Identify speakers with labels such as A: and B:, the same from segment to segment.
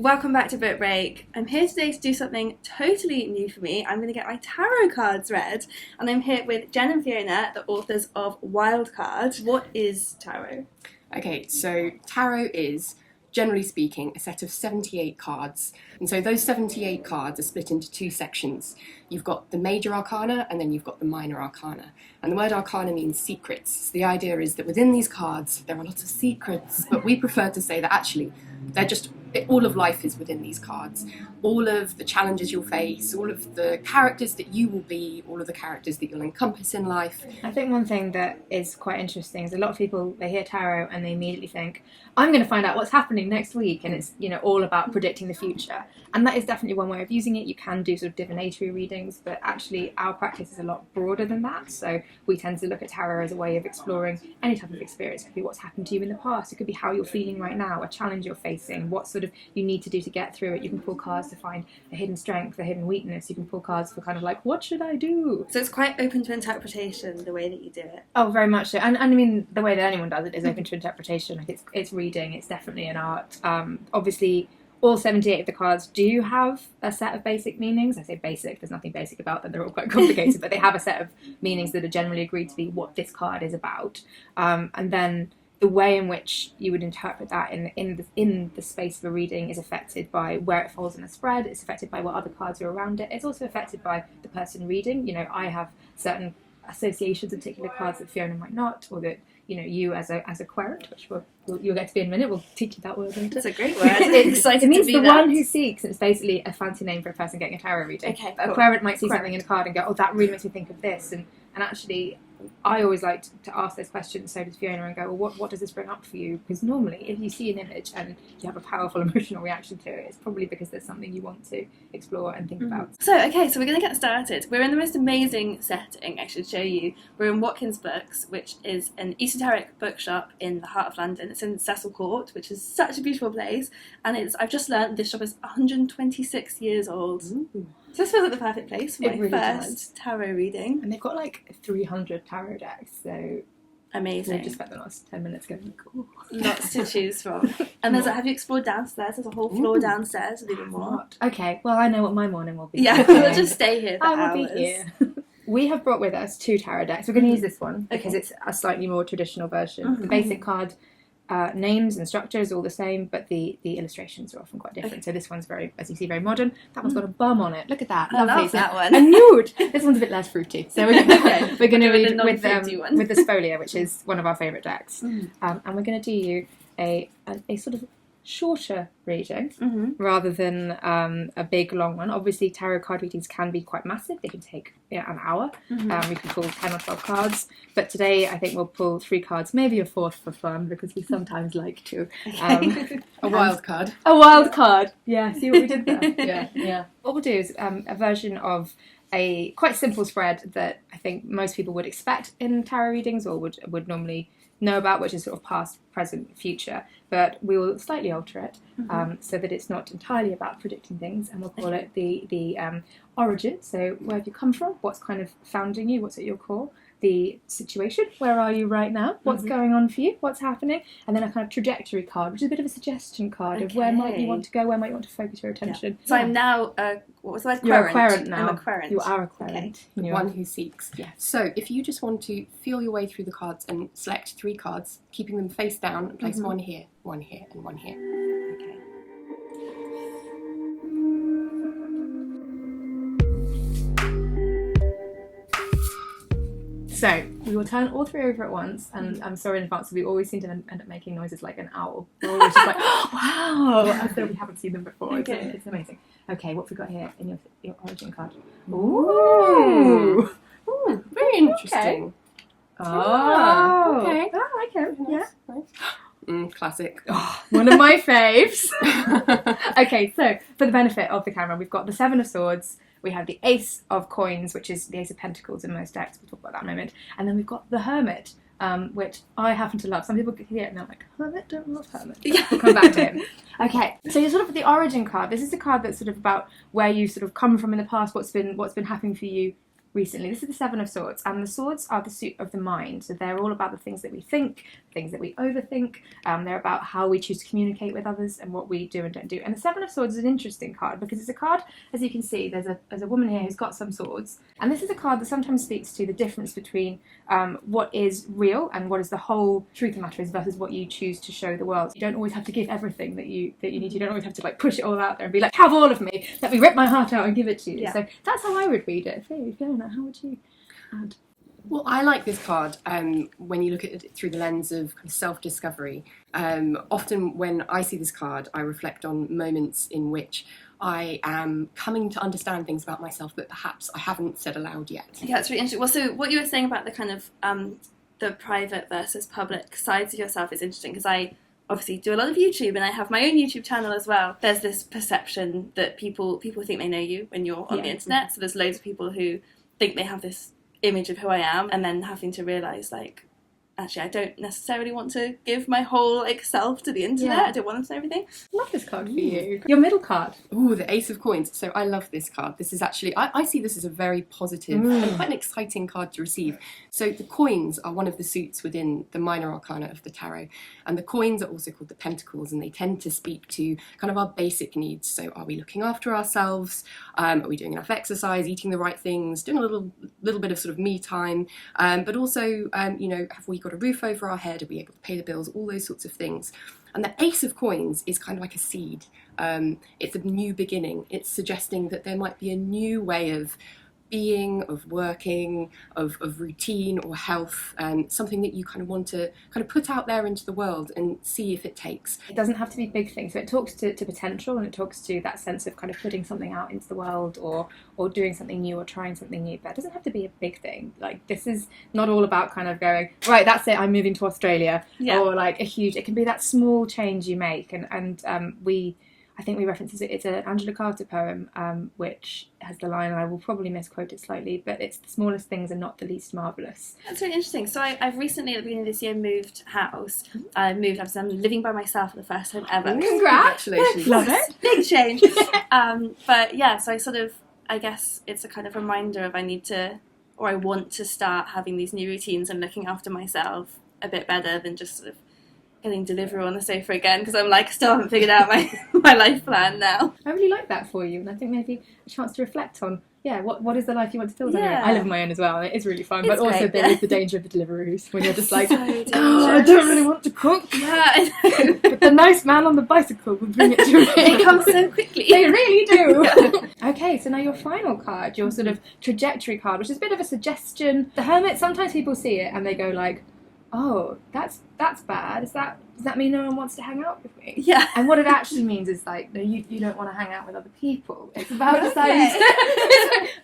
A: Welcome back to Book Break. I'm here today to do something totally new for me. I'm going to get my tarot cards read, and I'm here with Jen and Fiona, the authors of Wildcard. What is tarot?
B: Okay, so tarot is, generally speaking, a set of 78 cards. And so those 78 cards are split into two sections. You've got the major arcana and then you've got the minor arcana. And the word arcana means secrets. So the idea is that within these cards there are lots of secrets, but we prefer to say that actually they're just, all of life is within these cards. All of the challenges you'll face, all of the characters that you will be, all of the characters that you'll encompass in life.
C: I think one thing that is quite interesting is a lot of people, they hear tarot and they immediately think, I'm going to find out what's happening next week, and it's, all about predicting the future. And that is definitely one way of using it. You can do sort of divinatory readings, but actually our practice is a lot broader than that. So we tend to look at tarot as a way of exploring any type of experience. It could be what's happened to you in the past. It could be how you're feeling right now, a challenge you're facing, what sort of you need to do to get through it. You can pull cards to find a hidden strength, a hidden weakness. You can pull cards for kind of like, what should I do?
A: So it's quite open to interpretation, the way that you do it.
C: Oh, very much so. And I mean, the way that anyone does it is open to interpretation. Like it's reading. It's definitely an art. Obviously, all 78 of the cards do have a set of basic meanings. I say basic, there's nothing basic about them, they're all quite complicated, but they have a set of meanings that are generally agreed to be what this card is about. And then the way in which you would interpret that in the space of a reading is affected by where it falls in a spread. It's affected by what other cards are around it. It's also affected by the person reading. I have certain associations with particular cards that Fiona might not, or that you as a querent, which you'll get to be in a minute. We'll teach you that word later.
A: It's a great word. Excited
C: it means
A: to be
C: the
A: that.
C: one who seeks. It's basically a fancy name for a person getting a tarot reading.
A: Okay,
C: A
A: cool.
C: querent might see something in a card and go, oh, that really makes me think of this. And actually, I always like to ask those questions, so does Fiona, and go, well, what does this bring up for you? Because normally, if you see an image and you have a powerful emotional reaction to it, it's probably because there's something you want to explore and think about.
A: So we're going to get started. We're in the most amazing setting, I should show you. We're in Watkins Books, which is an esoteric bookshop in the heart of London. It's in Cecil Court, which is such a beautiful place. And I've just learned this shop is 126 years old. Ooh. So this feels like the perfect place for my first tarot reading.
C: And they've got like 300 tarot decks, so
A: amazing.
C: We just spent the last 10 minutes going, cool.
A: Lots to choose from. And have you explored downstairs? There's a whole floor downstairs with even more.
C: Okay, well, I know what my morning will be.
A: Yeah, we'll just stay here for hours.
C: I will be here. We have brought with us 2 tarot decks. We're going to use this one because it's a slightly more traditional version. The basic card names and structure is all the same, but the illustrations are often quite different. So this one's very, as you see, very modern. That one's got a bum on it. Look at that.
A: I love that one.
C: A nude. This one's a bit less fruity. So we're going to read with the Spolia, which is one of our favourite decks. And we're going to do you a sort of shorter reading rather than a big long one. Obviously, tarot card readings can be quite massive. They can take an hour. We can pull 10 or 12 cards, but today I think we'll pull 3 cards, maybe a 4th for fun, because we sometimes like to.
B: A wild card.
C: A wild card. Yeah, see what we did there? Yeah. What we'll do is a version of a quite simple spread that I think most people would expect in tarot readings, or would normally know about, which is sort of past, present, future, but we will slightly alter it so that it's not entirely about predicting things, and we'll call it the origin. So where have you come from? What's kind of founding you? What's at your core? The situation, where are you right now? What's going on for you? What's happening? And then a kind of trajectory card, which is a bit of a suggestion card of where might you want to go, where might you want to focus your attention.
A: Yeah. So I'm now, what was the word?
C: You're a querent now.
A: I'm a querent.
C: You are a querent.
B: Okay. One who seeks.
C: Yeah.
B: So if you just want to feel your way through the cards and select 3 cards, keeping them face down, and place one here, and one here.
A: Okay.
C: So we will turn all 3 over at once, and I'm sorry in advance, we always seem to end up making noises like an owl. We're always just like, wow, as though we haven't seen them before.
A: Okay.
C: It's amazing. Okay, what have we got here in your origin card? Ooh,
B: very interesting.
C: Okay. Oh,
B: okay.
C: Oh, I like it.
B: Nice. Classic.
C: Oh, one of my faves. Okay, so for the benefit of the camera, we've got the 7 of Swords. We have the Ace of Coins, which is the Ace of Pentacles in most decks. We'll talk about that in a moment. And then we've got the Hermit, which I happen to love. Some people hear it and they're like, Hermit, don't love Hermit. We'll come back to him. Okay, so you're sort of the origin card. This is the card that's sort of about where you sort of come from in the past, what's been happening for you recently. This is the Seven of Swords, and the swords are the suit of the mind. So they're all about the things that we think, things that we overthink. They're about how we choose to communicate with others and what we do and don't do. And the Seven of Swords is an interesting card because it's a card, as you can see, there's a woman here who's got some swords. And this is a card that sometimes speaks to the difference between what is real and what is the whole truth of the matter is versus what you choose to show the world. You don't always have to give everything that you need. You don't always have to like push it all out there and be like, have all of me, let me rip my heart out and give it to you. So that's how I would read it. Fiona, how would you add?
B: Well, I like this card when you look at it through the lens of kind of self-discovery. Often when I see this card, I reflect on moments in which I am coming to understand things about myself that perhaps I haven't said aloud yet.
A: Yeah, it's really interesting. Well, so what you were saying about the kind of the private versus public sides of yourself is interesting, because I obviously do a lot of YouTube and I have my own YouTube channel as well. There's this perception that people think they know you when you're on the internet. So there's loads of people who think they have this image of who I am, and then having to realise, like, actually I don't necessarily want to give my whole like self to the internet. I don't want them to know everything.
C: Love this card for you. Your middle card.
B: Ooh, the Ace of Coins. So I love this card. This is actually, I see this as a very positive and quite an exciting card to receive. So the coins are one of the suits within the minor arcana of the tarot. And the coins are also called the pentacles, and they tend to speak to kind of our basic needs. So are we looking after ourselves? Are we doing enough exercise, eating the right things, doing a little bit of sort of me time? But also, have we got a roof over our head? Are we able to pay the bills? All those sorts of things. And the Ace of Coins is kind of like a seed. It's a new beginning. It's suggesting that there might be a new way of being, of working, of routine or health, something that you kind of want to kind of put out there into the world and see if it takes.
C: It doesn't have to be big things. So it talks to potential, and it talks to that sense of kind of putting something out into the world or doing something new or trying something new. But it doesn't have to be a big thing. Like, this is not all about kind of going, right, that's it, I'm moving to Australia. Or like it can be that small change you make. I think we referenced it. It's an Angela Carter poem, which has the line, and I will probably misquote it slightly, but it's the smallest things are not the least marvellous.
A: That's really interesting. So I've recently, at the beginning of this year, moved house. I moved up, so I'm living by myself for the first time ever.
B: Congratulations.
C: Love it.
A: Big change. But yeah, so I guess it's a kind of reminder of I want to start having these new routines and looking after myself a bit better than just sort of getting Deliveroo on the sofa again, because I'm like, still haven't figured out my life plan now.
C: I really like that for you, and I think maybe a chance to reflect on, what is the life you want to build on your own. I live on my own as well, and it is really fun, but also there is the danger of the Deliveroos, when you're just like, I don't really want to cook.
A: Yeah, I know.
C: But the nice man on the bicycle will bring it to me.
A: They come so quickly.
C: They really do. Okay, so now your final card, your sort of trajectory card, which is a bit of a suggestion. The Hermit, sometimes people see it and they go like, oh, that's bad. Does that mean no one wants to hang out with me?
A: Yeah.
C: And what it actually means is like, no, you don't want to hang out with other people. It's about deciding,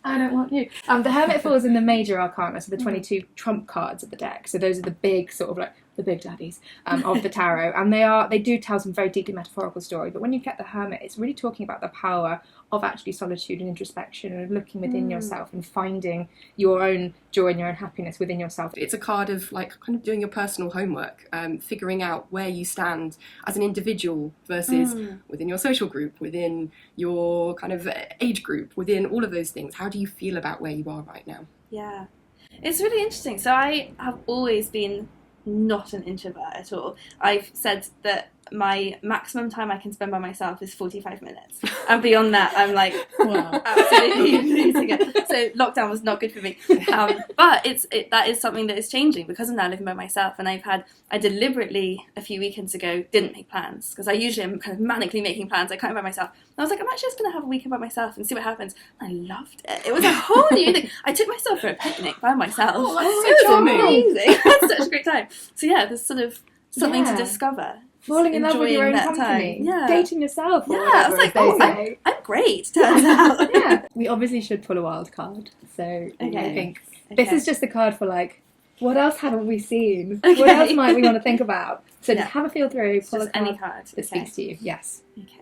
C: I don't want you. The Hermit falls in the major arcana, so the 22 trump cards of the deck. So those are the big sort of like the big daddies of the tarot, and they do tell some very deeply metaphorical story. But when you get the Hermit, it's really talking about the power of actually solitude and introspection and looking within yourself and finding your own joy and your own happiness within yourself.
B: It's a card of like kind of doing your personal homework, figuring out where you stand as an individual versus within your social group, within your kind of age group, within all of those things. How do you feel about where you are right now?
A: Yeah, it's really interesting. So I have always been not an introvert at all. I've said that my maximum time I can spend by myself is 45 minutes, and beyond that I'm like, wow, absolutely losing it. So lockdown was not good for me, but that is something that is changing because I'm now living by myself. And I deliberately a few weekends ago didn't make plans, because I usually am kind of manically making plans. I can't by myself, and I was like, I'm actually just going to have a weekend by myself and see what happens. And I loved it. It was a whole new thing. I took myself for a picnic by myself.
B: Oh, that's so
A: it was
B: charming.
A: amazing. I had such a great time. So yeah, there's sort of something to discover.
C: Falling in love with your own
A: Enjoying that
C: company,
A: time.
C: dating yourself. Or
A: I was like, I'm great, turns out.
C: Yeah, we obviously should pull a wild card. So I think this is just a card for like, what else haven't we seen?
A: Okay.
C: What else might we want to think about? So just have a feel through, pull a
A: Just
C: card
A: any card
C: that speaks to you. Yes.
A: Okay.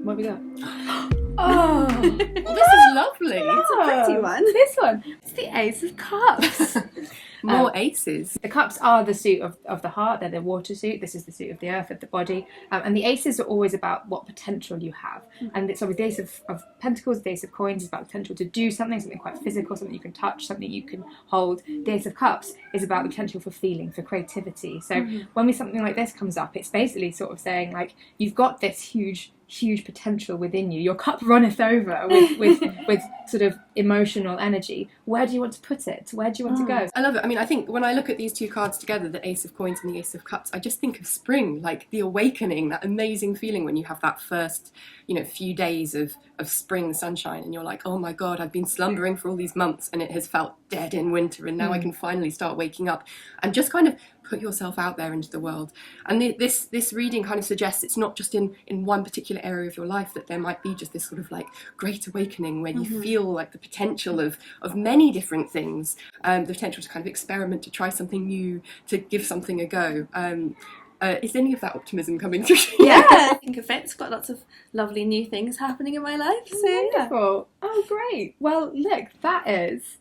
C: What have we got?
B: Oh, well, this is lovely.
A: It's a pretty one.
C: This one. It's the Ace of Cups.
B: More aces.
C: The cups are the suit of the heart, they're the water suit, this is the suit of the earth, of the body. And the aces are always about what potential you have. And it's obviously the ace of pentacles, the ace of coins is about the potential to do something quite physical, something you can touch, something you can hold. The ace of cups is about the potential for feeling, for creativity. So when something like this comes up, it's basically sort of saying, like, you've got this huge potential within you. Your cup runneth over with sort of emotional energy. Where do you want to put it? Where do you want to go?
B: I love it. I mean, I think when I look at these two cards together, the Ace of Coins and the Ace of Cups, I just think of spring, like the awakening, that amazing feeling when you have that first, few days of spring sunshine, and you're like, oh my God, I've been slumbering for all these months and it has felt dead in winter, and now I can finally start waking up and just kind of put yourself out there into the world. And this reading kind of suggests it's not just in one particular area of your life, that there might be just this sort of like great awakening where you feel like the potential of many different things, the potential to kind of experiment, to try something new, to give something a go. Is any of that optimism coming through?
A: Yeah, I think of it. It's got lots of lovely new things happening in my life. So
C: wonderful. Yeah. Oh, great. Well, look, that is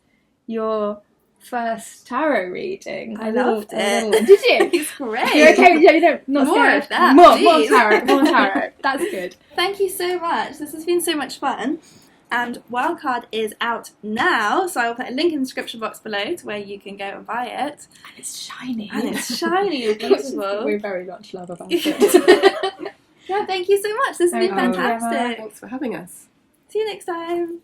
C: your first tarot reading.
A: I loved it.
C: Did you?
A: It's great.
C: You're okay? Yeah, not
A: more
C: scared.
A: of that.
C: More tarot. That's good.
A: Thank you so much. This has been so much fun. And Wildcard is out now, so I will put a link in the description box below to where you can go and buy it.
C: And it's shiny.
A: And beautiful.
C: We very much love about it.
A: Yeah, thank you so much. This has been fantastic.
B: Thanks for having us.
A: See you next time.